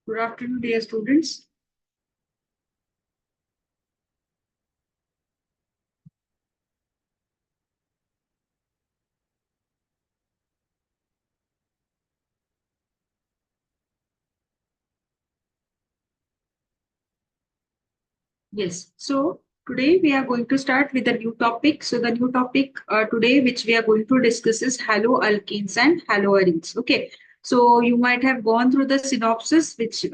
Good afternoon, dear students. Yes, so today we are going to start with a new topic. So the new topic today which we are going to discuss is haloalkanes and haloarenes. Okay, so you might have gone through the synopsis which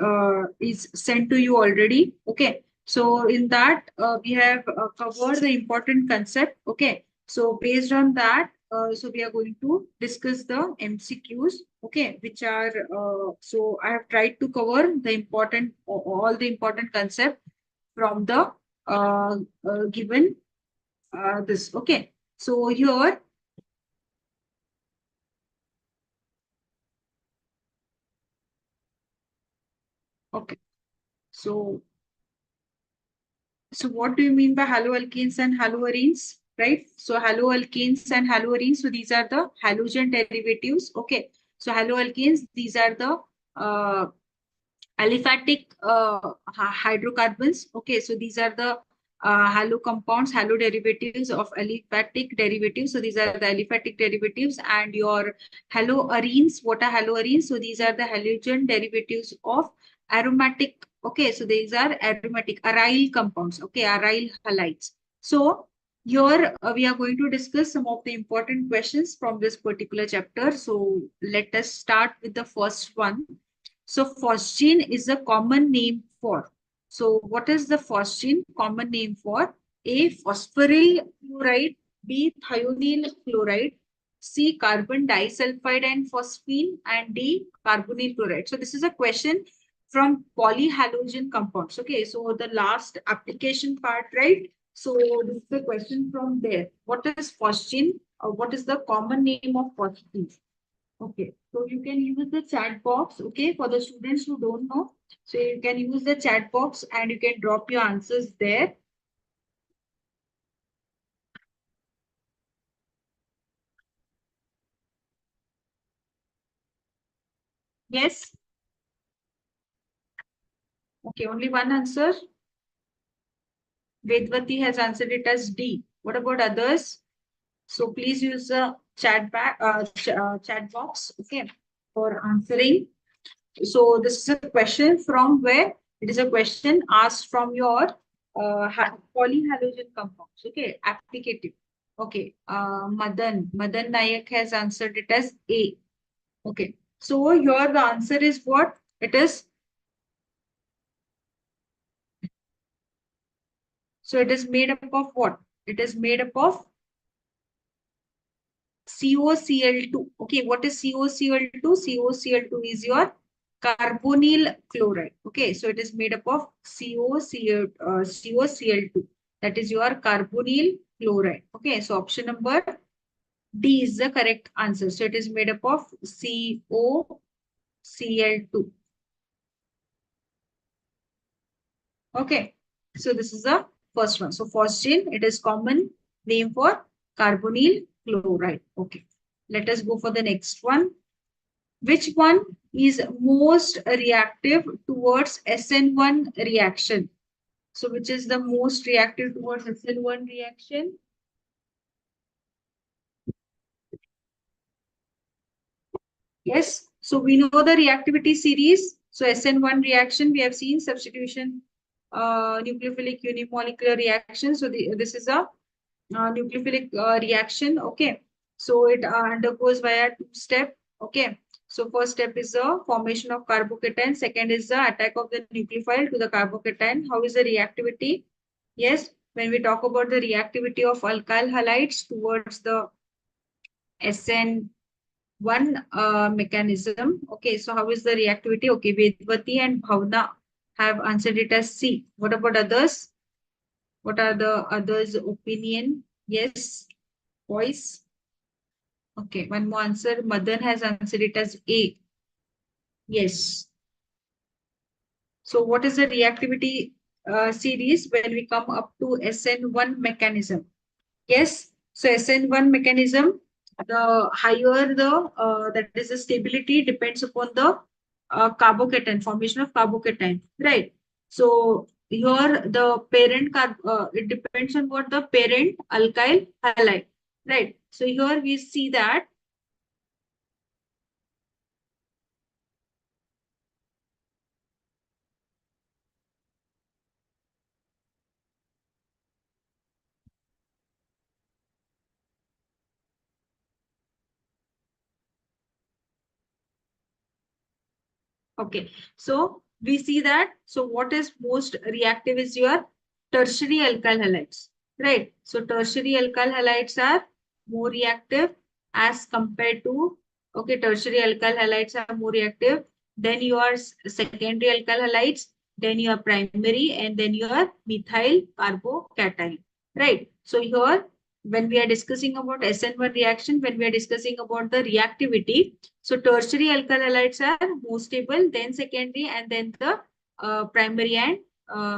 is sent to you already. Okay, so in that we have covered the important concept. Okay, so based on that, so we are going to discuss the MCQs. Okay, which are so I have tried to cover the important all the important concept from the given this. Okay, so here, okay, so what do you mean by haloalkanes and haloarenes, right? So haloalkanes and haloarenes, so these are the halogen derivatives. Okay, so haloalkanes, these are the uh, aliphatic hydrocarbons. Okay, so these are the halo compounds, halo derivatives of aliphatic derivatives. So these are the aliphatic derivatives, and your haloarenes. What are haloarenes? So these are the halogen derivatives of aromatic. Okay, so these are aromatic aryl compounds. Okay, aryl halides. So here we are going to discuss some of the important questions from this particular chapter. So let us start with the first one. So phosgene is a common name for. So what is the phosgene common name for? A, phosphoryl chloride, B, thionyl chloride, C, carbon disulfide and phosphine, and D, carbonyl chloride. So this is a question from polyhalogen compounds. Okay, so the last application part, right? So this is the question from there. What is phosgene? What is the common name of phosgene? Okay, so you can use the chat box, okay, for the students who don't know. So you can use the chat box and you can drop your answers there. Yes. Okay, only one answer. Vedvati has answered it as D. What about others? So please use the chat box, okay, for answering. So this is a question from where? It is a question asked from your polyhalogen compounds. Okay, applicative. Okay, Madan Nayak has answered it as A. Okay, so here the answer is what? It is, so it is made up of what? It is made up of COCl2. Okay, what is COCl2? COCl2 is your carbonyl chloride. Okay, so it is made up of COCl2. That is your carbonyl chloride. Okay, so option number D is the correct answer. So it is made up of COCl2. Okay, so this is the first one. So phosgene, it is common name for carbonyl chloride. Okay, let us go for the next one. Which one is most reactive towards SN1 reaction? So which is the most reactive towards SN1 reaction? Yes. So we know the reactivity series. So SN1 reaction, we have seen substitution, nucleophilic unimolecular reaction. So this is a nucleophilic reaction. Okay. So it undergoes via two-step. Okay. So first step is the formation of carbocation. Second is the attack of the nucleophile to the carbocation. How is the reactivity? Yes. When we talk about the reactivity of alkyl halides towards the SN1 mechanism. Okay. So how is the reactivity? Okay. Vedvati and Bhavna have answered it as C. What about others? What are the others' opinion? Yes. Voice. Okay, one more answer. Madan has answered it as A. Yes. So what is the reactivity series when we come up to SN1 mechanism? Yes. So SN1 mechanism, the higher the that is the stability depends upon the carbocation, formation of carbocation, right? So here the parent it depends on what the parent alkyl halide, right? So here we see that okay, so we see that. So what is most reactive is your tertiary alkyl halides, right? So tertiary alkyl halides are more reactive as compared to, okay, tertiary alkyl halides are more reactive. Then your secondary alkyl halides, then your primary, and then your methyl carbocation, right? So here, when we are discussing about SN1 reaction, when we are discussing about the reactivity, so tertiary alkyl halides are more stable, then secondary, and then the primary and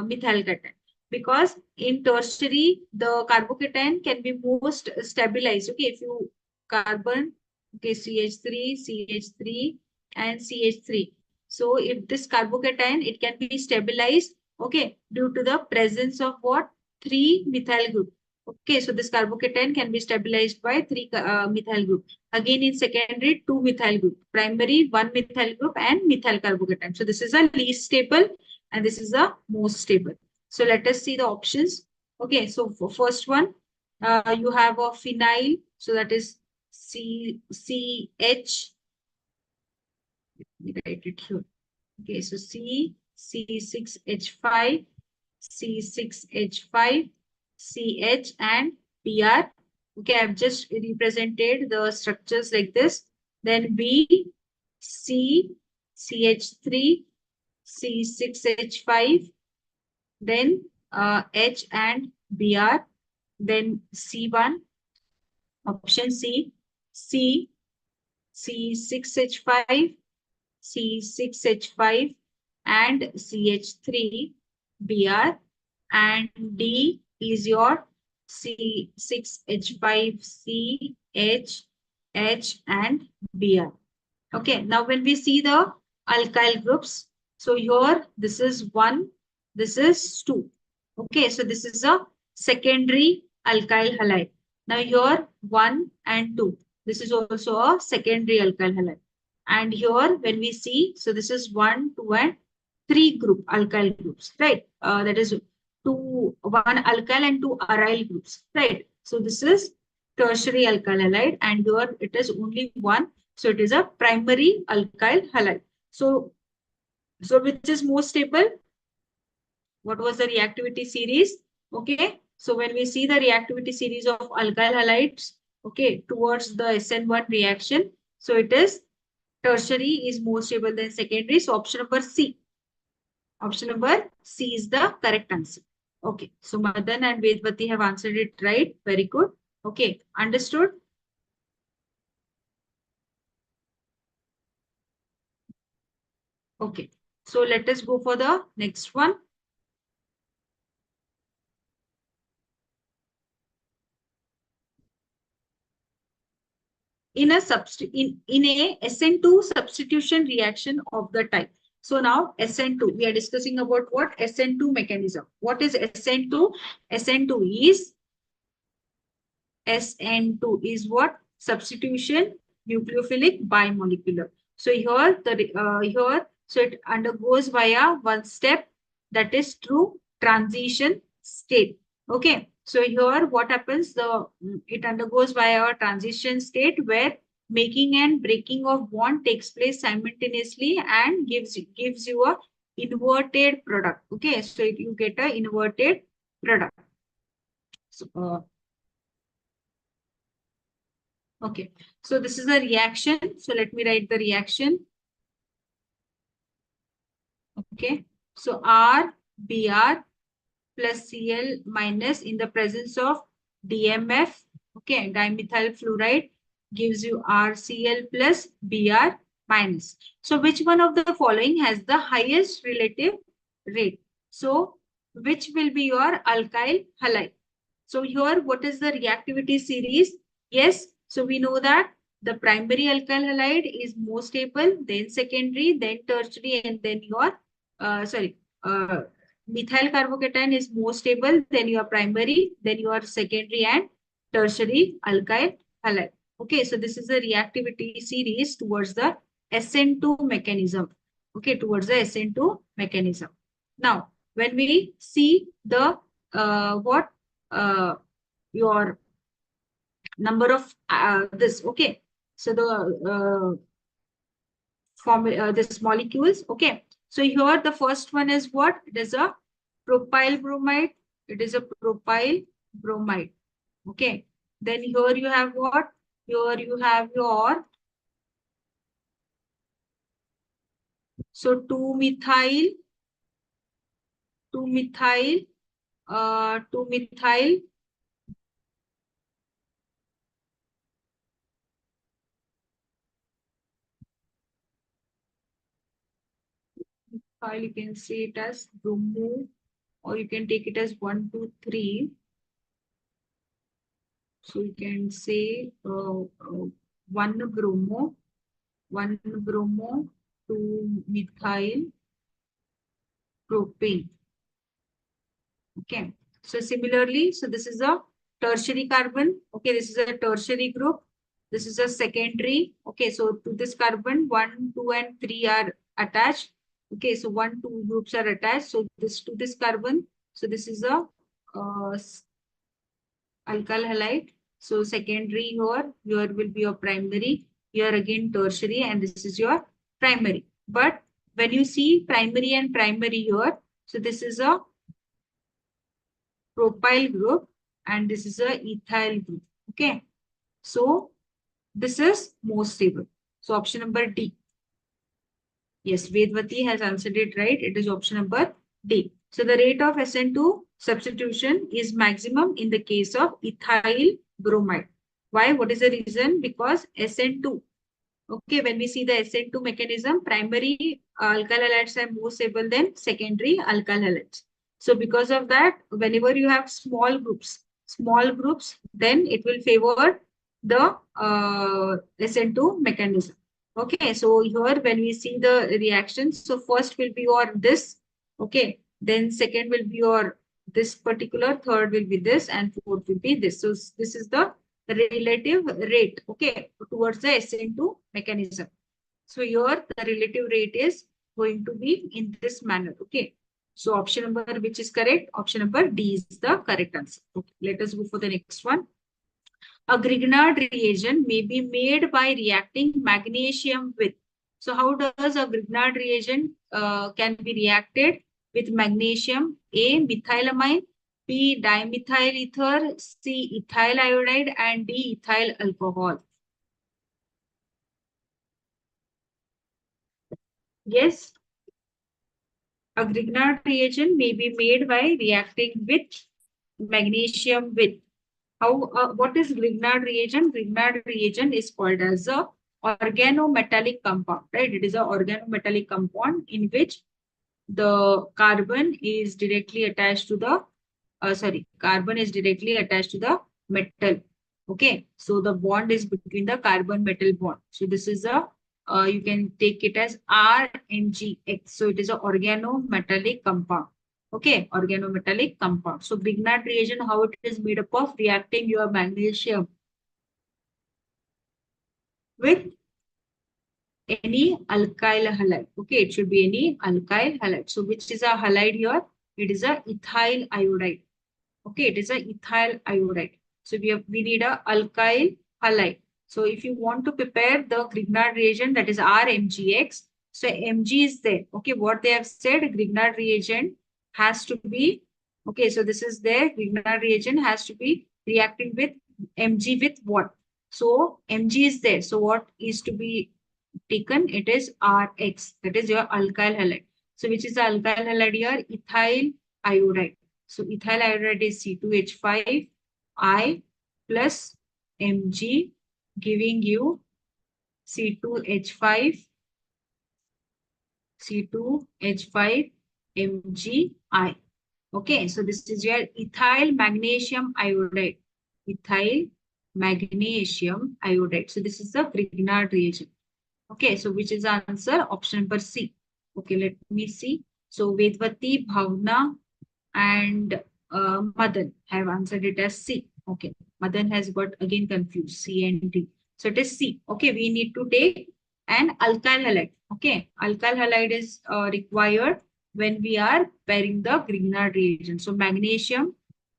methyl cation. Because in tertiary, the carbocation can be most stabilized. Okay, if you carbon, okay, CH3, CH3, and CH3. So if this carbocation, it can be stabilized, okay, due to the presence of what? Three methyl group. Okay, so this carbocation can be stabilized by three methyl group. Again, in secondary, two methyl group. Primary, one methyl group, and methyl carbocation. So this is a least stable, and this is the most stable. So let us see the options. Okay, so for first one, you have a phenyl. So that is CH. Let me write it here. Okay, so C6H5, C6H5, CH, and Br. Okay, I've just represented the structures like this. Then B, C, CH3, C6H5, then H and Br, then C1, option C, C, C6H5, C6H5, and CH3Br, and D is your C6H5C, H, H, and Br. Okay, now when we see the alkyl groups, so here this is 1, this is 2. Okay, so this is a secondary alkyl halide. Now here 1 and 2. This is also a secondary alkyl halide. And here when we see, so this is 1, 2, and 3 group alkyl groups, right? That is 1 alkyl and 2 aryl groups, right? So this is tertiary alkyl halide, and here it is only 1. So it is a primary alkyl halide. So which is more stable? What was the reactivity series? Okay. So when we see the reactivity series of alkyl halides, okay, towards the SN1 reaction, so it is tertiary is more stable than secondary. So option number C. Option number C is the correct answer. Okay. So Madan and Vedvati have answered it right. Very good. Okay. Understood? Okay. So let us go for the next one. In a SN2 substitution reaction of the type. So now SN2, we are discussing about what? SN2 mechanism. What is SN2? SN2 is what? Substitution nucleophilic bimolecular. So so it undergoes via one step, that is through transition state. Okay. So here what happens? It undergoes via a transition state where making and breaking of bond takes place simultaneously and gives you a inverted product. Okay. So you get a inverted product. So, okay, so this is a reaction. So let me write the reaction. Okay, so RBr plus Cl minus in the presence of DMF, okay, dimethyl fluoride, gives you RCl plus Br minus. So which one of the following has the highest relative rate? So which will be your alkyl halide? So here, what is the reactivity series? Yes, so we know that the primary alkyl halide is more stable, then secondary, then tertiary, and then your, methyl carbocation is more stable, then your primary, then your secondary and tertiary alkyl halide. Okay, so this is a reactivity series towards the SN2 mechanism. Okay, towards the SN2 mechanism. Now, when we see the your number of this, okay, so the this molecules, okay, so here the first one is what? It is a propyl bromide. It is a propyl bromide. Okay, then here you have what? Here you have your, so 2-methyl, you can say it as bromo, or you can take it as 1, 2, 3. So you can say 1 bromo, 2-methyl propane. Okay. So similarly, so this is a tertiary carbon. Okay, this is a tertiary group. This is a secondary. Okay, so to this carbon, 1, 2, and 3 are attached. Okay, so 1, 2 groups are attached. So this to this carbon. So this is a alkyl halide. So secondary here will be your primary. Here again tertiary, and this is your primary. But when you see primary and primary here, so this is a propyl group and this is a ethyl group. Okay, so this is more stable. So option number D. Yes, Vedvati has answered it right. It is option number D. So the rate of SN2 substitution is maximum in the case of ethyl bromide. Why? What is the reason? Because SN2. Okay, when we see the SN2 mechanism, primary alkyl halides are more stable than secondary alkyl halides. So because of that, whenever you have small groups, then it will favor the SN2 mechanism. Okay, so here when we see the reactions, so first will be your this, okay, then second will be your this particular, third will be this, and fourth will be this. So this is the relative rate, okay, towards the SN2 mechanism. So here the relative rate is going to be in this manner, okay. So option number which is correct? Option number D is the correct answer. Okay, let us go for the next one. A Grignard reagent may be made by reacting magnesium with. So how does a Grignard reagent can be reacted with magnesium? A, methylamine, B, dimethyl ether, C, ethyl iodide, and D, ethyl alcohol. Yes, a Grignard reagent may be made by reacting with magnesium with. What is Grignard reagent? Grignard reagent is called as a organometallic compound, right? It is an organometallic compound in which the carbon is directly attached to the carbon is directly attached to the metal. Okay, so the bond is between the carbon metal bond. So this is a you can take it as RMgX. So it is an organometallic compound. Okay, organometallic compound. So Grignard reagent, how it is made up of? Reacting your magnesium with any alkyl halide. Okay, it should be any alkyl halide. So which is a halide here? It is a ethyl iodide. Okay, it is a ethyl iodide. So we need a alkyl halide. So if you want to prepare the Grignard reagent, that is RMgX. So Mg is there. Okay, what they have said, Grignard reagent has to be, okay, so this is there. Grignard reagent has to be reacting with Mg with what? So Mg is there. So what is to be taken? It is Rx. That is your alkyl halide. So which is the alkyl halide here? Ethyl iodide. So ethyl iodide is C2H5 I plus Mg, giving you C2H5 MgI. Okay, so this is your ethyl magnesium iodide. Ethyl magnesium iodide. So this is the Grignard reagent. Okay, so which is the answer? Option number C. Okay, let me see. So Vedvati, Bhavna, and Madan have answered it as C. Okay, Madan has got again confused C and D. So it is C. Okay, we need to take an alkyl halide. Okay, alkyl halide is required when we are pairing the Grignard reagent. So magnesium,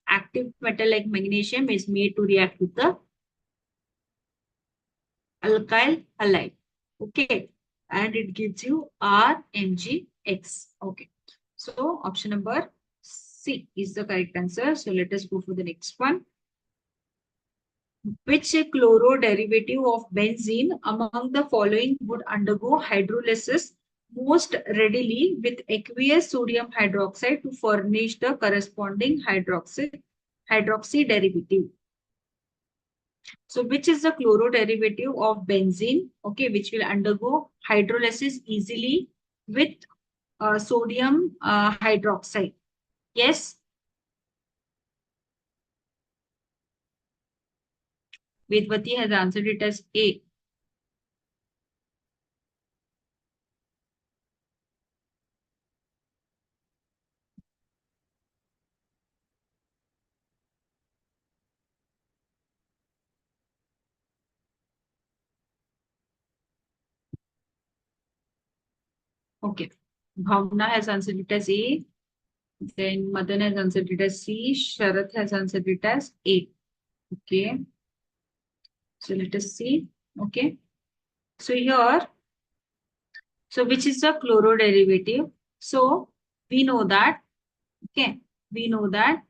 active metal like magnesium is made to react with the alkyl halide. Okay, and it gives you RMgX. Okay, so option number C is the correct answer. So let us go for the next one. Which chloro derivative of benzene among the following would undergo hydrolysis most readily with aqueous sodium hydroxide to furnish the corresponding hydroxy derivative? So which is the chloro derivative of benzene, okay, which will undergo hydrolysis easily with sodium hydroxide? Yes, Vedvati has answered it as A. Okay. Bhavna has answered it as A. Then Madan has answered it as C. Sharath has answered it as A. Okay. So let us see. Okay. So here, so which is the chloro derivative? So we know that, okay, we know that.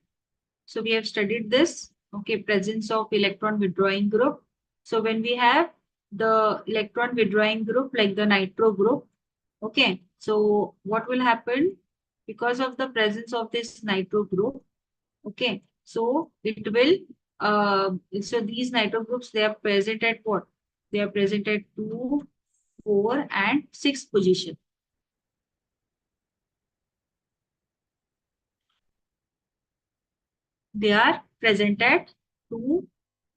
So we have studied this, okay, presence of electron withdrawing group. So when we have the electron withdrawing group like the nitro group, okay, so what will happen? Because of the presence of this nitro group, okay, so it will, so these nitro groups, they are present at what? They are present at 2, 4, and 6 position. They are present at 2,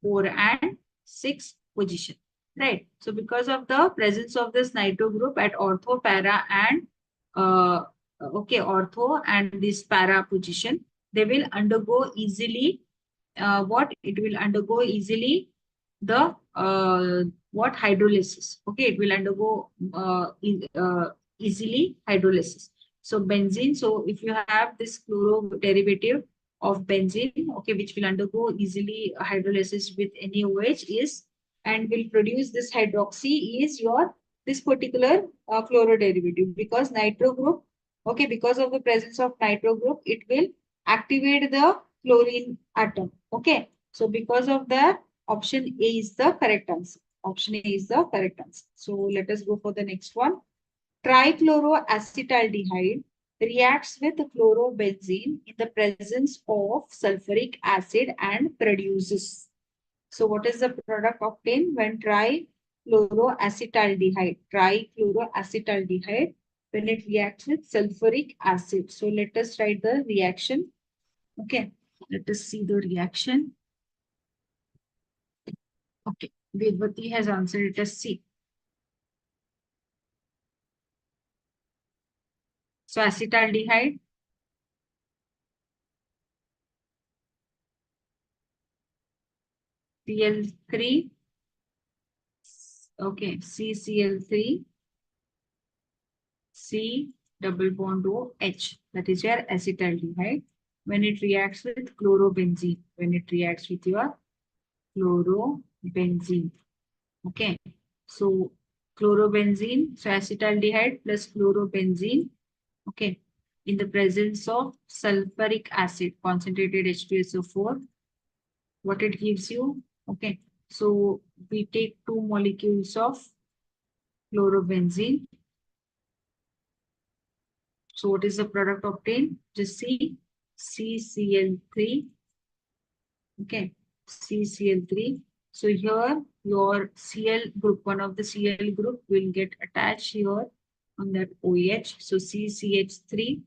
4, and 6 position. Right. So because of the presence of this nitro group at ortho, para, and okay, ortho and this para position, they will undergo easily what it will undergo easily the what hydrolysis. Okay, it will undergo easily hydrolysis. So benzene, so if you have this chloro derivative of benzene, okay, which will undergo easily hydrolysis with NaOH is and will produce this hydroxy is your this particular chloro derivative because nitro group, okay, because of the presence of nitro group, it will activate the chlorine atom. Okay, so because of that, option A is the correct answer. Option A is the correct answer. So let us go for the next one. Trichloroacetaldehyde reacts with chlorobenzene in the presence of sulfuric acid and produces. So what is the product obtained when trichloroacetaldehyde when it reacts with sulfuric acid? So let us write the reaction. Okay, let us see the reaction. Okay, Vedvati has answered it as C. So acetaldehyde, Cl3, okay, CCl3, C double bond O H. That is your acetaldehyde. When it reacts with chlorobenzene, when it reacts with your chlorobenzene. Okay, so chlorobenzene, so acetaldehyde plus chlorobenzene, okay, in the presence of sulfuric acid, concentrated H2SO4, what it gives you, okay, so we take 2 molecules of chlorobenzene. So what is the product obtained? Just see CCl3, okay, CCl3. So here your Cl group, one of the Cl group will get attached here on that OH. So CCH3,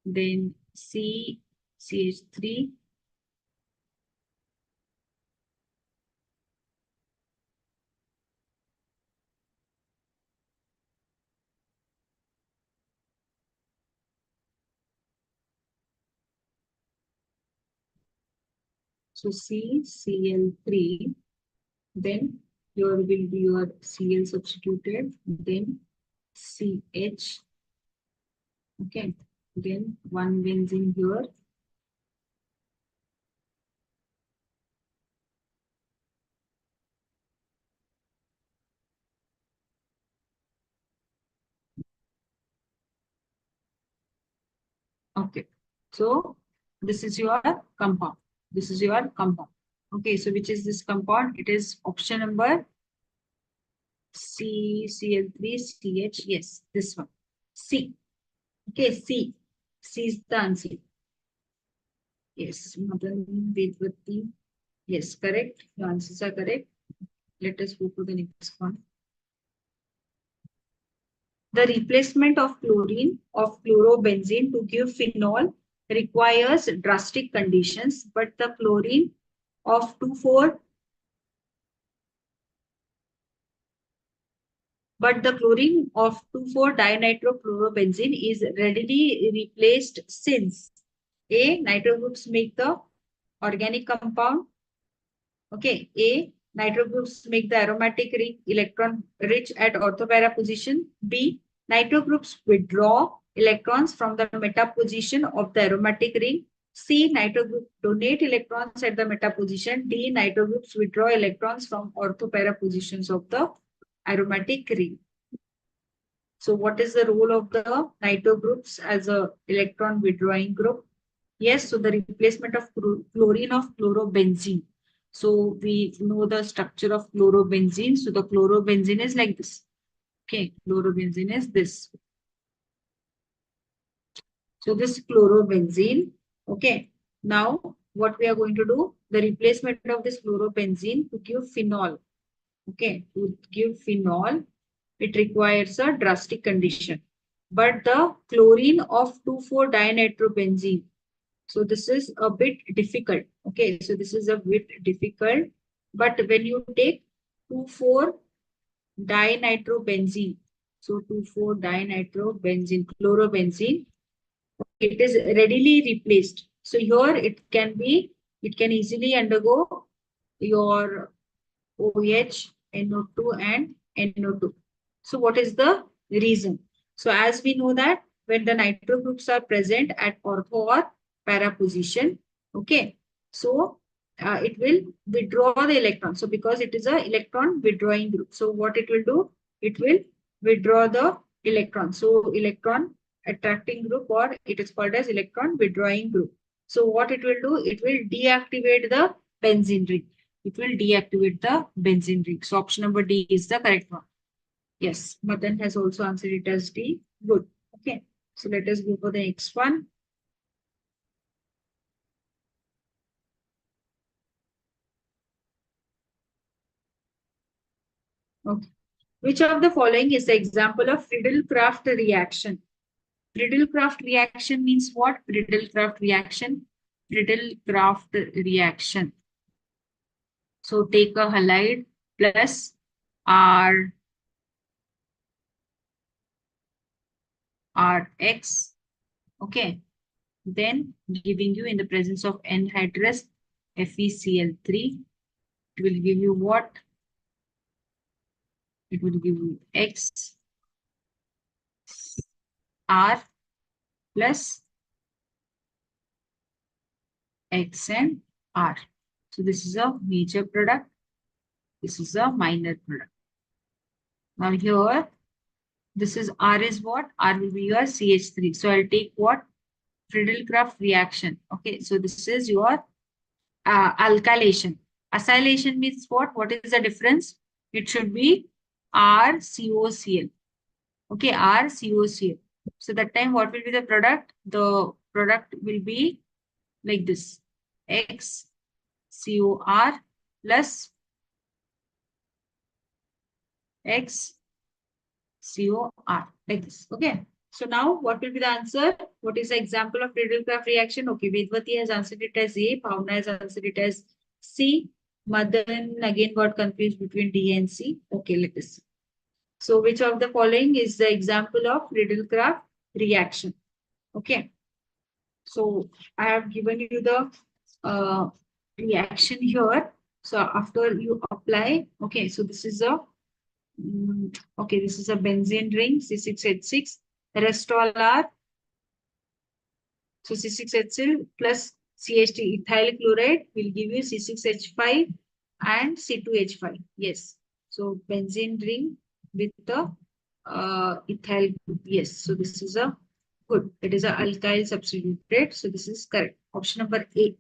then CCH3, So CCl3, then here will be your Cl substituted, then CH, okay, then one benzene here. Okay, so this is your compound. This is your compound. Okay, so which is this compound? It is option number CCl3, CH. Yes, this one. C. Okay, C. C is the answer. Yes, Madan Vedvati. Yes, correct. Your answers are correct. Let us go to the next one. The replacement of chlorine of chlorobenzene to give phenol requires drastic conditions, but the chlorine of 2,4 but the chlorine of 2,4-dinitropluorobenzene is readily replaced since A. Nitro groups make the organic compound. Okay. A. Nitro groups make the aromatic ring electron rich at orthopara position. B. Nitro groups withdraw electrons from the meta position of the aromatic ring. C. Nitro groups donate electrons at the meta position. D. Nitro groups withdraw electrons from orthopara positions of the aromatic ring. So what is the role of the nitro groups as a electron withdrawing group? Yes, so the replacement of chlorine of chlorobenzene. So we know the structure of chlorobenzene. So the chlorobenzene is like this. Okay, chlorobenzene is this. So this chlorobenzene. Okay, now what we are going to do? The replacement of this chlorobenzene to give phenol. Okay, to give phenol, it requires a drastic condition. But the chlorine of 2,4-dinitrobenzene. So this is a bit difficult. Okay, so this is a bit difficult. But when you take 2,4-dinitrobenzene, so 2,4-dinitrobenzene, chlorobenzene, it is readily replaced. So here it can easily undergo your OH, NO2 and NO2. So what is the reason? So as we know that when the nitro groups are present at ortho or para position, okay, so it will withdraw the electron. So because it is a electron withdrawing group, so what it will do? It will withdraw the electron. So electron attracting group, or it is called as electron withdrawing group. So what it will do? It will deactivate the benzene ring. It will deactivate the benzene ring. So option number D is the correct one. Yes, Madan has also answered it as D. Good. Okay. So let us go for the next one. Okay. Which of the following is the example of Friedel-Crafts reaction? Friedel-Crafts reaction means what? Friedel-Crafts reaction. Friedel-Crafts reaction. So take a halide plus R Rx. Okay. Then giving you in the presence of anhydrous FeCl3, it will give you what? It will give you X R plus X and R. So this is a major product. This is a minor product. Now here, this is R is what? R will be your CH3. So I'll take what? Friedel-Crafts reaction. Okay, so this is your alkylation. Acylation means what? What is the difference? It should be RCOCl. Okay, RCOCl. So that time what will be the product? The product will be like this. XCOR plus XCOR like this. Okay. So now what will be the answer? What is the example of Friedel-Crafts reaction? Okay, Vedvati has answered it as A. Bhavna has answered it as C. Madan again got confused between D and C. Okay, let us see. So which of the following is the example of Friedel-Crafts reaction? Okay. So I have given you the reaction here. So after you apply, okay, so this is a okay, this is a benzene ring, C6H6. Rest all are, so C6H6 plus CH3 ethyl chloride will give you C6H5 and C2H5. Yes. So benzene ring with the ethyl group. Yes. So this is a good. It is a alkyl substituted. So this is correct. Option number A.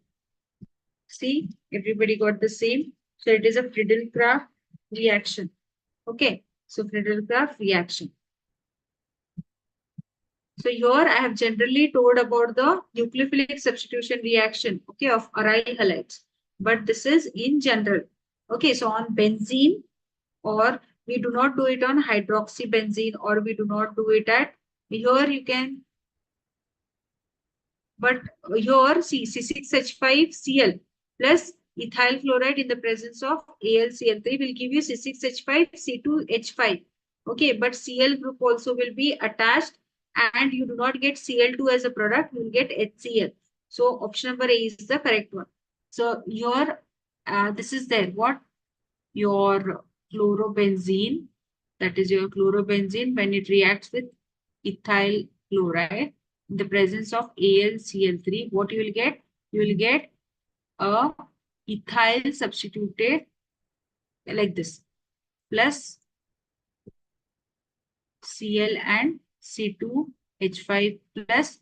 See, everybody got the same. So it is a Friedel-Crafts reaction. Okay. So Friedel-Crafts reaction. So here I have generally told about the nucleophilic substitution reaction, okay, of aryl halides. But this is in general. Okay, so on benzene, or we do not do it on hydroxybenzene, or we do not do it at, here you can, but here see C6H5Cl plus ethyl fluoride in the presence of AlCl3 will give you C6H5C2H5. Okay, but Cl group also will be attached, and you do not get Cl2 as a product, you will get HCl. So option number A is the correct one. So your this is there. What? Your chlorobenzene, that is your chlorobenzene, when it reacts with ethyl chloride in the presence of AlCl3, what you will get? You will get a ethyl substituted like this, plus Cl and C2H5 plus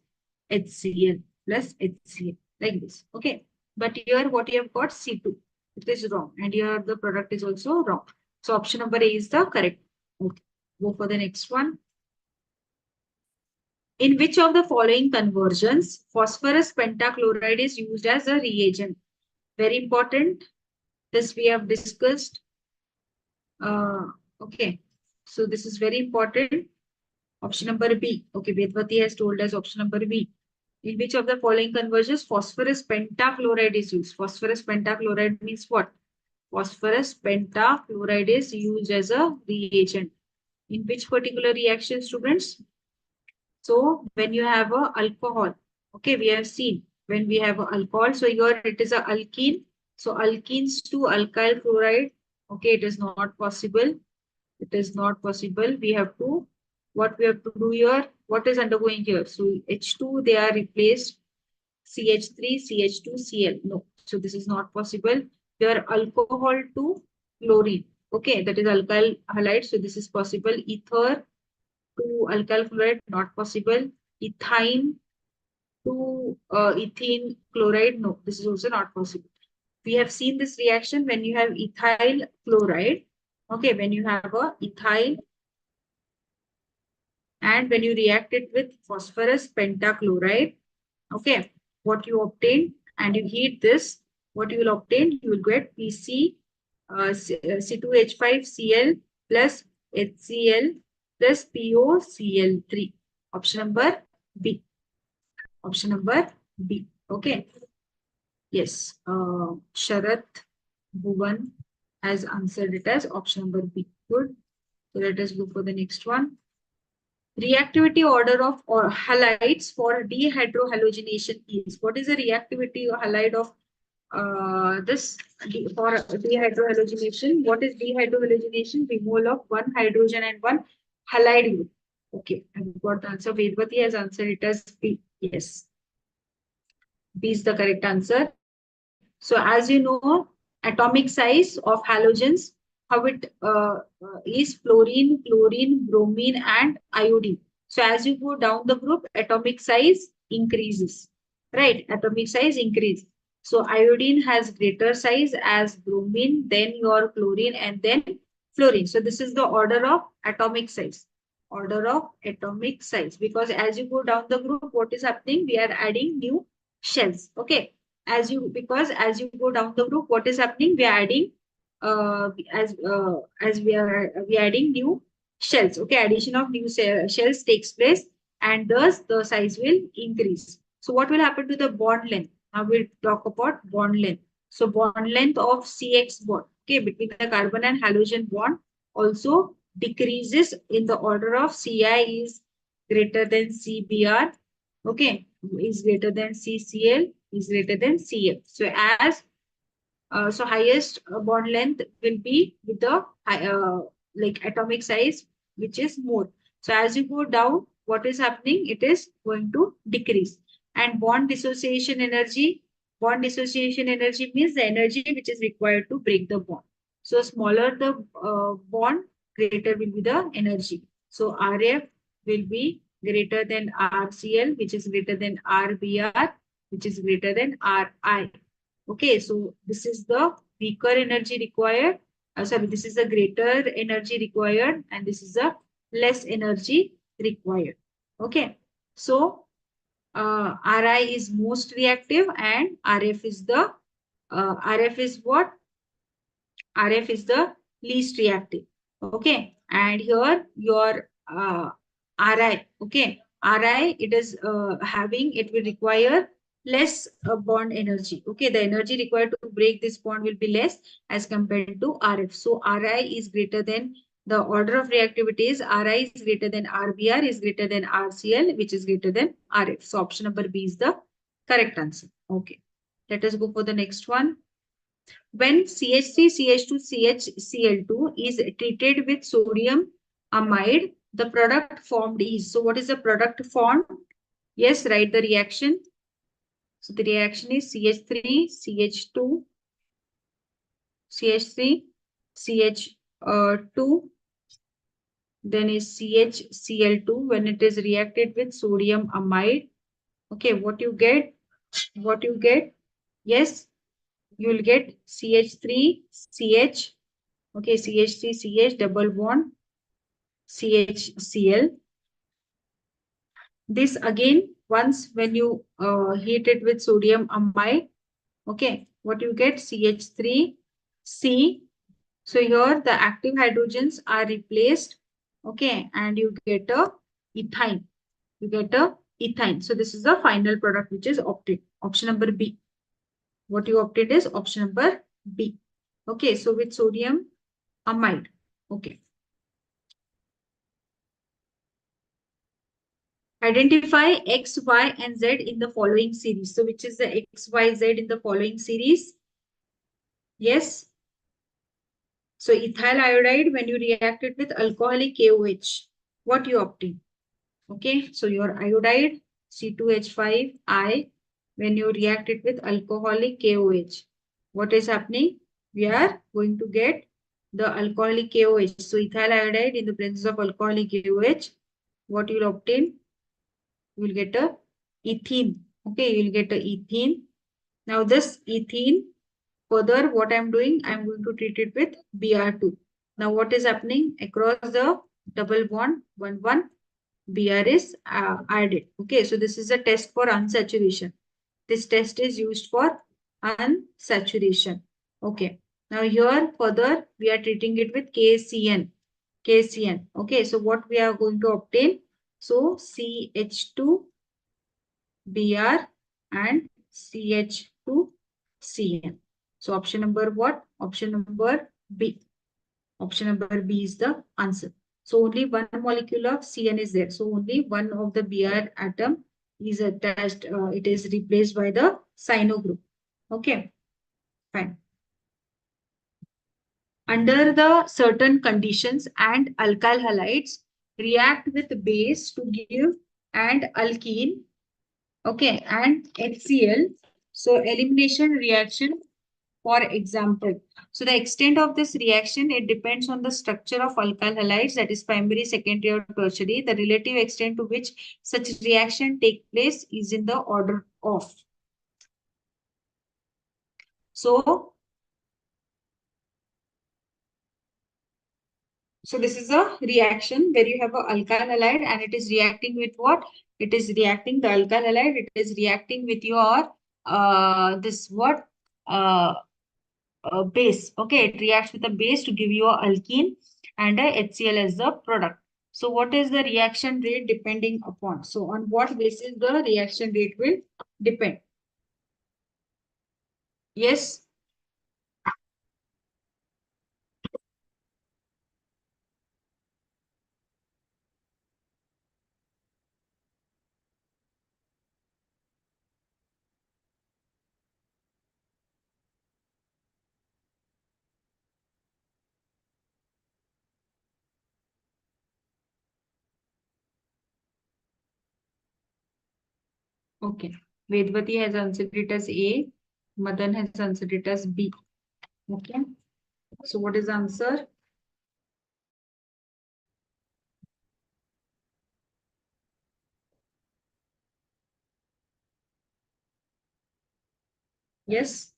HCl plus HCl like this. Okay. But here what you have got C2. It is wrong. And here the product is also wrong. So option number A is the correct. Okay. Go for the next one. In which of the following conversions phosphorus pentachloride is used as a reagent? Very important. This we have discussed. Okay. So this is very important. Option number B. Okay, Vedvati has told us option number B. In which of the following conversions phosphorus pentachloride is used? Phosphorus pentachloride means what? Phosphorus pentachloride is used as a reagent. In which particular reaction, students? So when you have a alcohol, okay, we have seen when we have a alcohol. So here it is a alkene. So alkenes to alkyl chloride. Okay, it is not possible. It is not possible. We have to, what we have to do here, what is undergoing here? So H2, they are replaced. CH3, CH2, Cl. No, so this is not possible. Here alcohol to chlorine. Okay, that is alkyl halide. So this is possible. Ether to alkyl chloride, not possible. Ethine to ethene chloride. No, this is also not possible. We have seen this reaction when you have ethyl chloride. Okay, when you have a ethyl and when you react it with phosphorus pentachloride, okay, what you obtain and you heat this, what you will obtain, you will get PC C2H5Cl plus HCl plus POCl3. Option number B. Option number B. Okay. Yes. Sharath Bhuvan has answered it as option number B. Good. So let us go for the next one. Reactivity order of or halides for dehydrohalogenation is. What is the reactivity halide of this for dehydrohalogenation? What is dehydrohalogenation? Removal of one hydrogen and one halide group. Okay, I've got the answer. Vedvati has answered it as B. Yes, B is the correct answer. So as you know, atomic size of halogens, how it is fluorine, chlorine, bromine, and iodine. So as you go down the group, atomic size increases, right? Atomic size increase. So iodine has greater size as bromine, then your chlorine, and then fluorine. So this is the order of atomic size. Order of atomic size. Because as you go down the group, what is happening? We are adding new shells. Okay. As you go down the group, what is happening? We are adding as we are adding new shells. Okay, addition of new shells takes place, and thus the size will increase. So what will happen to the bond length? Now we'll talk about bond length. So bond length of CX bond, okay, between the carbon and halogen bond also decreases in the order of Ci is greater than Cbr, okay, is greater than CCl, is greater than Cl. So as So highest bond length will be with the like atomic size, which is more. So as you go down, what is happening? It is going to decrease. And bond dissociation energy means the energy which is required to break the bond. So smaller the bond, greater will be the energy. So RF will be greater than RCl, which is greater than RBr, which is greater than RI. Okay, so this is the weaker energy required. Sorry, this is the greater energy required, and this is the less energy required. Okay, so Ri is most reactive, and RF is what? RF is the least reactive. Okay. And here your RI. Okay. RI, it is it will require less bond energy. Okay. The energy required to break this bond will be less as compared to RF. So RI is greater than the order of reactivity is RI is greater than RBr is greater than RCl, which is greater than RF. So option number B is the correct answer. Okay. Let us go for the next one. When CH3, CH2, CHCl2 is treated with sodium amide, the product formed is. So what is the product formed? Yes, write the reaction. So the reaction is CH3, CH2, CH3, CH2, then is CHCl2 when it is reacted with sodium amide. Okay, what you get? What you get? Yes, you will get CH3, CH. Okay, CH3, CH double bond, CHCl. This again, once when you heat it with sodium amide, okay, what you get? CH3, C. So here the active hydrogens are replaced, okay, and you get a ethyne. You get a ethyne. So this is the final product which is opted. Option number B. What you opted is option number B. Okay, so with sodium amide. Okay. Identify X, Y, and Z in the following series. So, which is the X, Y, Z in the following series? Yes. So, ethyl iodide, when you react it with alcoholic KOH, what you obtain? Okay. So, your iodide, C2H5I, when you react it with alcoholic KOH, what is happening? We are going to get the alcoholic KOH. So, ethyl iodide in the presence of alcoholic KOH, what you will obtain? You will get a ethene. Okay, you will get a ethene. Now this ethene, further what I'm doing, I'm going to treat it with Br2. Now what is happening across the double bond 1,1, Br is added. Okay, so this is a test for unsaturation. This test is used for unsaturation. Okay, now here further we are treating it with KCN. KCN. Okay, so what we are going to obtain? So CH2 Br and CH2Cn. So option number what? Option number B. Option number B is the answer. So only one molecule of Cn is there. So only one of the Br atom is attached. It is replaced by the cyano group. Okay, fine. Under the certain conditions and alkyl halides react with base to give and alkene. Okay, and HCl. So elimination reaction, for example. So the extent of this reaction, it depends on the structure of alkyl halides, that is primary, secondary, or tertiary. The relative extent to which such reaction take place is in the order of. So this is a reaction where you have an alkyl halide and it is reacting with what? It is reacting the alkyl halide. It is reacting with your this what base. Okay, it reacts with a base to give you a alkene and a HCl as the product. So what is the reaction rate depending upon? So on what basis the reaction rate will depend? Yes. Okay. Vedvati has answered it as A. Madan has answered it as B. Okay. So what is the answer? Yes.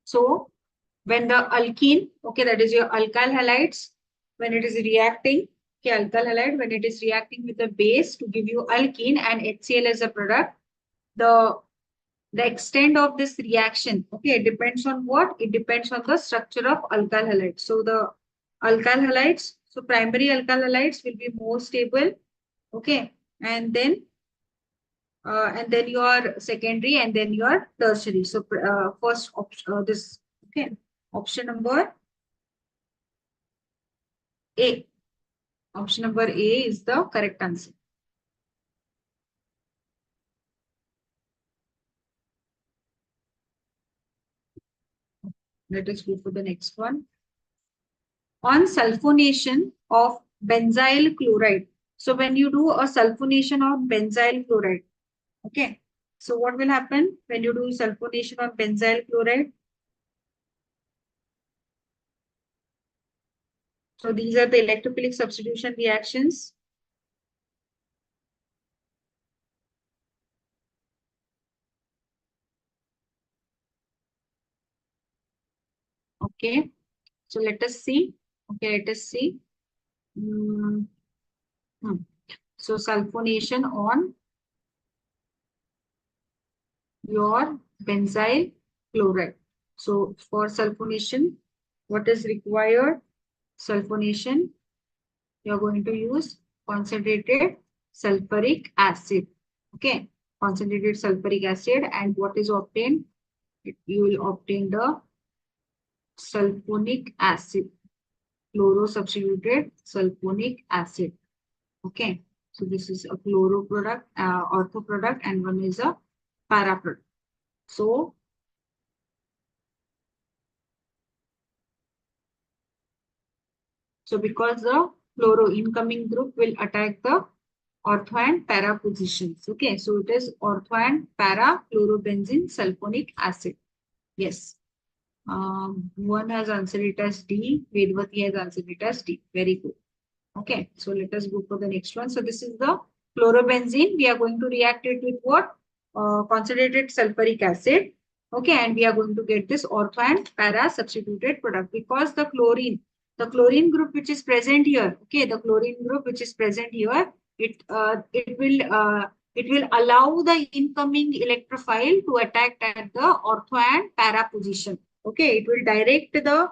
So when the alkene, okay, that is your alkyl halides, when it is reacting, okay, alkyl halide, when it is reacting with the base to give you alkene and HCl as a product, the extent of this reaction, okay, it depends on what? It depends on the structure of alkyl halides. So the alkyl halides, so primary alkyl halides will be more stable, okay, and then your secondary and then your tertiary. So first option, this, okay, option number A. Option number A is the correct answer. Let us go for the next one. On sulfonation of benzyl chloride. So when you do a sulfonation of benzyl chloride, okay. So what will happen when you do sulfonation of benzyl chloride? So these are the electrophilic substitution reactions. Okay. So let us see. Okay, let us see. Mm, hmm. So sulfonation on your benzyl chloride. So for sulfonation, what is required? Sulfonation, you're going to use concentrated sulfuric acid. Okay, concentrated sulfuric acid, and what is obtained? You will obtain the sulfonic acid, chloro substituted sulfonic acid. Okay, so this is a chloro product, ortho product, and one is a para product. So because the fluoro incoming group will attack the ortho and para positions. Okay, so it is ortho and para chlorobenzene sulfonic acid. Yes. One has answered it as D. Vedvati has answered it as D. Very good. Okay, so let us go for the next one. So this is the chlorobenzene. We are going to react it with what? Concentrated sulfuric acid. Okay, and we are going to get this ortho and para substituted product because the chlorine group which is present here, okay, the chlorine group which is present here, it will allow the incoming electrophile to attack at the ortho and para position. Okay, it will direct the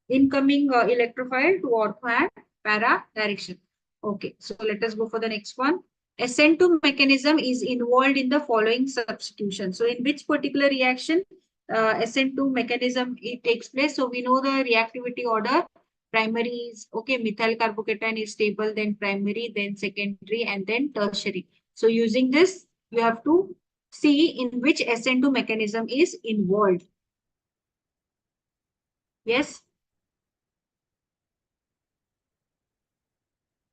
incoming electrophile to ortho and para direction. Okay, so let us go for the next one. SN2 mechanism is involved in the following substitution. So in which particular reaction SN2 mechanism it takes place? So we know the reactivity order. Primary is, okay, methyl carbocation is stable, then primary, then secondary, and then tertiary. So using this, you have to see in which SN2 mechanism is involved. Yes.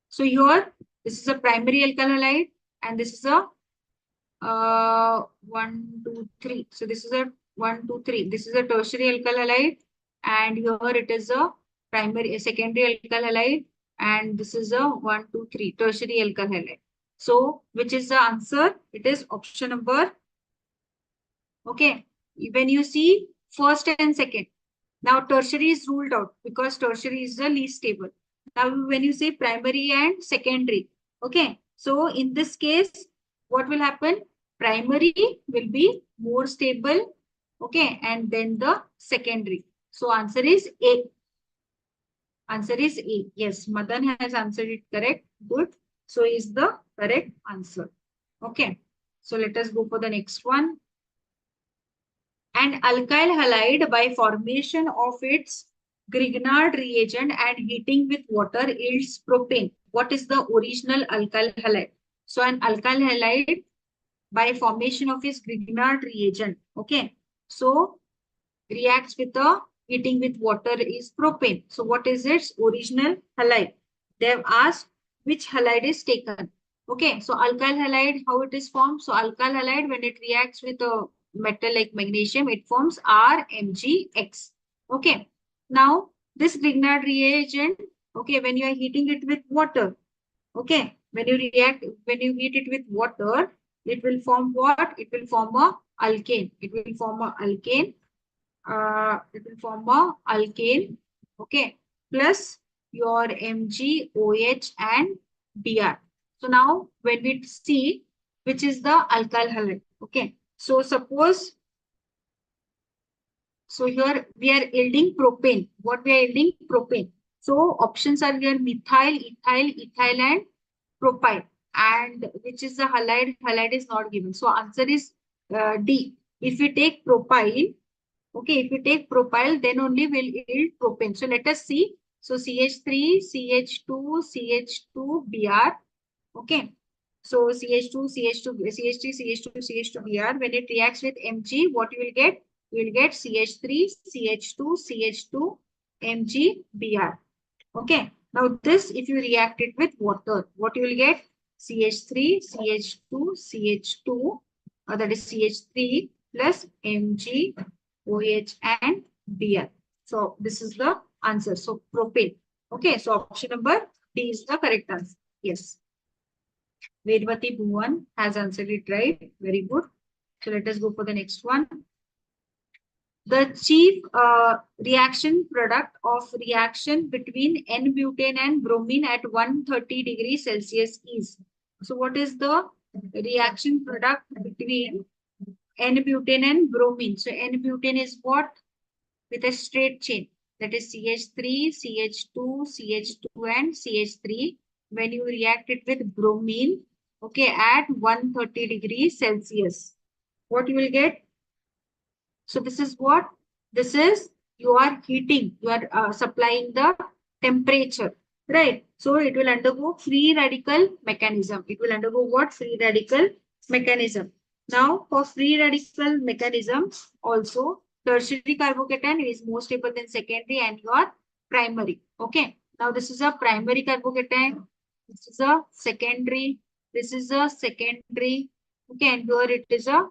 So here, this is a primary alkyl halide, and this is a 1, 2, 3. So this is a 1, 2, 3. This is a tertiary alkyl halide, and here it is a secondary alkyl halide, and this is a 1, 2, 3 tertiary alkyl halide. So which is the answer? It is option number. Okay, when you see first and second, now tertiary is ruled out because tertiary is the least stable. Now when you say primary and secondary, okay, so in this case, what will happen? Primary will be more stable, okay, and then the secondary. So answer is A. Answer is A. Yes, Madan has answered it correct. Good. So is the correct answer. Okay. So let us go for the next one. An alkyl halide by formation of its Grignard reagent and heating with water yields propane. what is the original alkyl halide? So an alkyl halide by formation of its Grignard reagent, okay, so reacts with the heating with water is propane. So what is its original halide? They have asked which halide is taken. Okay, so alkyl halide, how it is formed? So alkyl halide, when it reacts with a metal like magnesium, it forms RMgX. Okay, now this Grignard reagent, okay, when you are heating it with water, okay, when you heat it with water, it will form what? It will form a alkane. It will form a alkane. It will form a alkane. Okay, plus your Mg, OH, and Br. So now when we see which is the alkyl halide. Okay, so suppose. So here we are yielding propane. What we are yielding? Propane. So options are here methyl, ethyl, and propyl. And which is the halide? Halide is not given. So answer is D. If we take propyl, okay, if we take propyl, then only we'll yield propane. So let us see. So CH3, CH2, CH2, Br. Okay. So CH2, CH2, CH3, CH2, CH2, Br. When it reacts with Mg, what you will get? You will get CH3, CH2, CH2, Mg, Br. Okay. Now this, if you react it with water, what you will get? CH3, CH2, CH2, that is CH3 plus Mg, OH, and Br. So this is the answer. So propane. Okay. So option number D is the correct answer. Yes. Vedvati Bhuvan has answered it right. Very good. So let us go for the next one. The chief reaction product of reaction between N-butane and bromine at 130 degrees Celsius is. So what is the reaction product between N-butane and bromine? So N-butane is what? With a straight chain. That is CH3, CH2, CH2, and CH3. When you react it with bromine, okay, at 130 degrees Celsius, what you will get? So this is what? This is you are heating, you are supplying the temperature, right? So it will undergo free radical mechanism. It will undergo what? Free radical mechanism. Now for free radical mechanism also, tertiary carbocation is more stable than secondary and your primary. Okay. Now this is a primary carbocation. This is a secondary. This is a secondary. Okay. And here it is a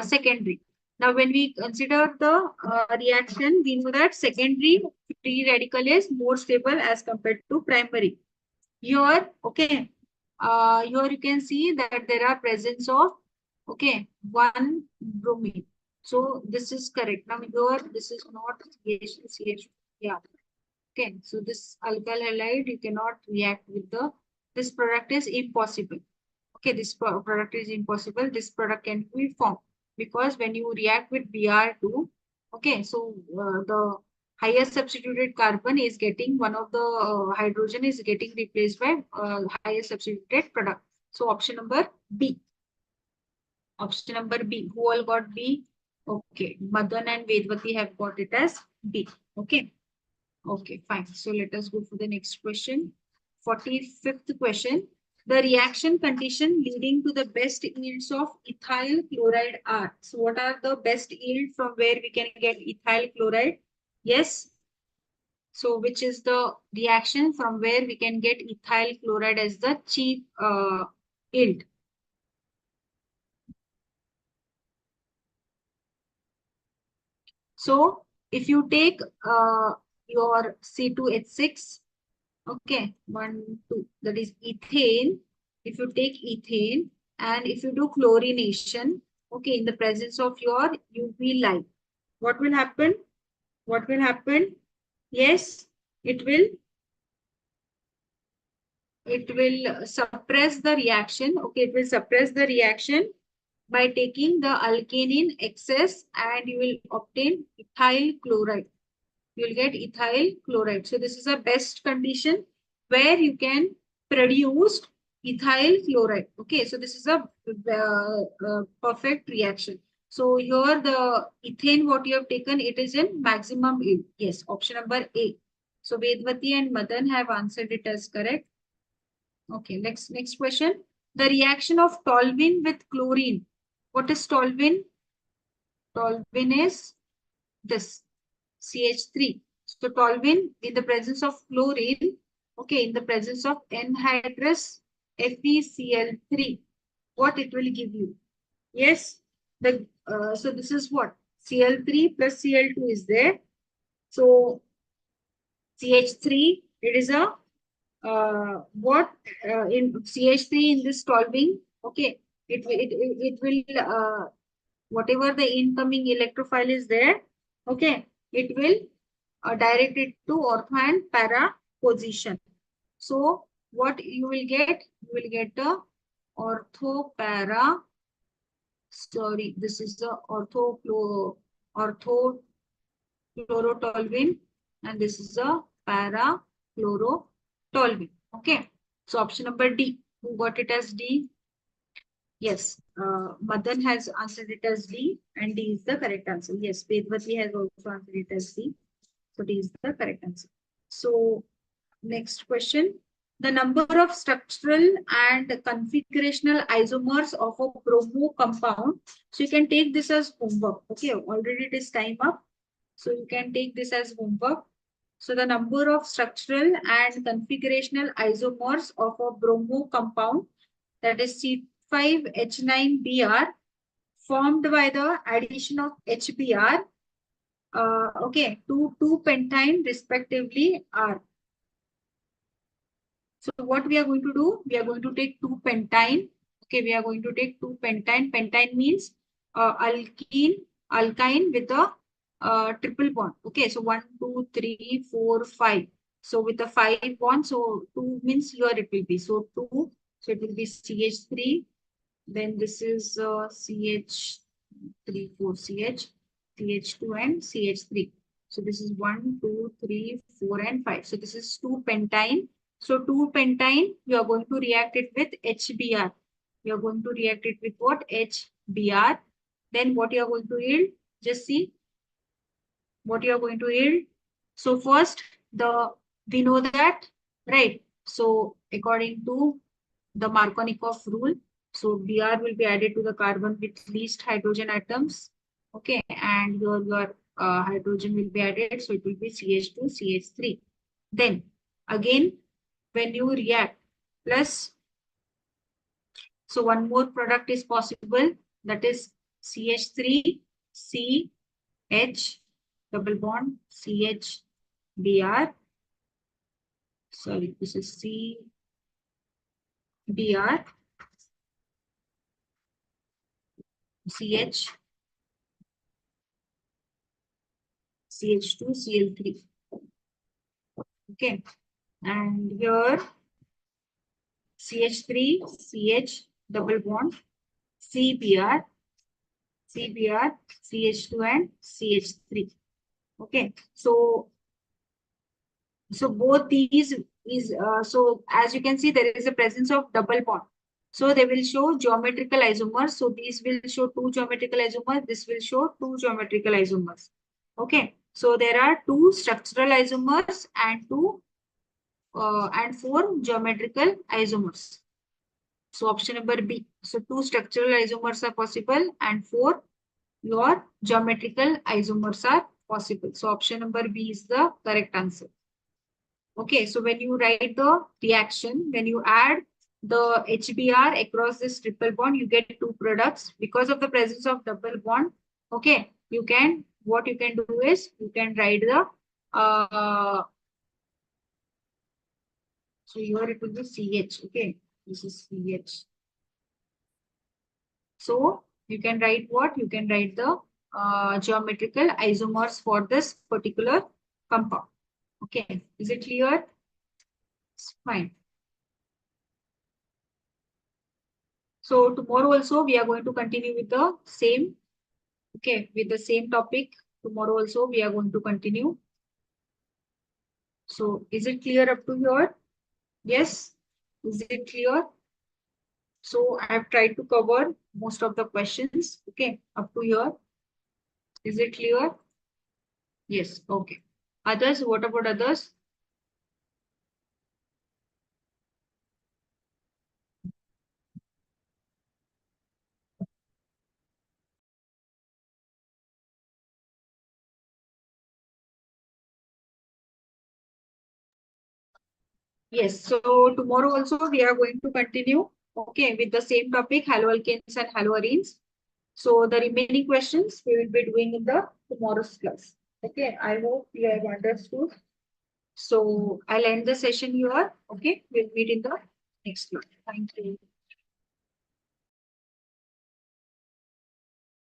secondary. Now, when we consider the reaction, we know that secondary free radical is more stable as compared to primary. Here, okay, here you can see that there are presence of, okay, one bromine. So this is correct. Now here, this is not CH2. Yeah. Okay. So this alkyl halide, you cannot react with this product is impossible. Okay, this product is impossible. This product can be formed because when you react with Br2, okay, so the higher substituted carbon is getting one of the hydrogen is getting replaced by higher substituted product. So option number B. Option number B. Who all got B? Okay, Madan and Vedvati have got it as B. Okay. Okay, fine. So let us go for the next question. 45th question. The reaction condition leading to the best yields of ethyl chloride are. So what are the best yield from where we can get ethyl chloride? Yes. So which is the reaction from where we can get ethyl chloride as the chief yield? So if you take your C2H6, okay, 1, 2, that is ethane. If you take ethane and if you do chlorination, okay, in the presence of your UV light, what will happen? What will happen? Yes, it will suppress the reaction. Okay, it will suppress the reaction by taking the alkane in excess and you will obtain ethyl chloride. You will get ethyl chloride. So this is a best condition where you can produce ethyl chloride. Okay, so this is a perfect reaction. So here the ethane what you have taken, it is in maximum yield. Yes, option number A. So Vedvati and Madan have answered it as correct. Okay, next question. The reaction of toluene with chlorine. What is toluene? Toluene is this CH3. So toluene in the presence of chlorine, okay, in the presence of anhydrous FeCl3, what it will give you? Yes, so this is what? Cl3 plus Cl2 is there. So CH3, it is a what in CH3 in this toluene, okay, it will whatever the incoming electrophile is there, okay, it will direct it to ortho and para position. So what you will get? You will get the ortho para. Sorry, this is the ortho chlorotoluene, and this is a para chlorotoluene. Okay. So option number D. Who got it as D? Yes, Madan has answered it as D, and D is the correct answer. Yes, Vedvati has also answered it as D. So D is the correct answer. So next question. The number of structural and configurational isomers of a bromo compound. So you can take this as homework. Okay, already it is time up. So you can take this as homework. So the number of structural and configurational isomers of a bromo compound, that is C5H9Br, formed by the addition of HBr, okay, to 2-pentyne respectively are. So what we are going to do? We are going to take 2-pentyne. Okay, we are going to take 2-pentyne. Pentyne means alkyne with a triple bond. Okay, so 1, 2, 3, 4, 5. So with the 5 bond, so 2 means here it will be. So 2, so it will be CH3. Then this is CH3, 4CH, CH2 and CH3. So this is 1, 2, 3, 4 and 5. So this is 2-pentyne. So 2-pentyne, you are going to react it with HBr. You are going to react it with what? HBr. Then what you are going to yield? Just see what you are going to yield. So first, we know that, right? So according to the Markovnikov rule, so Br will be added to the carbon with least hydrogen atoms. Okay, and your hydrogen will be added, so it will be CH2, CH3. Then again, when you react plus, so one more product is possible, that is CH3, CH, double bond, CHBr. Sorry, this is CBr, CH, CH2, Cl3. Okay, and here CH3, CH, double bond, CBr, CBr, CH2 and CH3. Okay, so both these is so as you can see there is a presence of double bond. So they will show geometrical isomers. So these will show 2 geometrical isomers. This will show 2 geometrical isomers. Okay, so there are 2 structural isomers and 4 geometrical isomers. So option number B. So 2 structural isomers are possible and 4 your geometrical isomers are possible. So option number B is the correct answer. Okay, so when you write the reaction, when you add the HBr across this triple bond, you get 2 products. Because of the presence of double bond, okay, what you can do is you can write the so here it will be CH. Okay, this is CH. So you can write what? You can write the geometrical isomers for this particular compound. Okay, is it clear? It's fine. So tomorrow also we are going to continue with the same, okay, with the same topic. Tomorrow also we are going to continue. So is it clear up to here? Yes, is it clear? So I have tried to cover most of the questions, okay, up to here. Is it clear? Yes, okay. Others, what about others? Yes, so tomorrow also we are going to continue, okay, with the same topic, haloalkanes and haloarenes. So the remaining questions we will be doing in the tomorrow's class. Okay, I hope you have understood. So I'll end the session here. Okay, we'll meet in the next class. Thank you.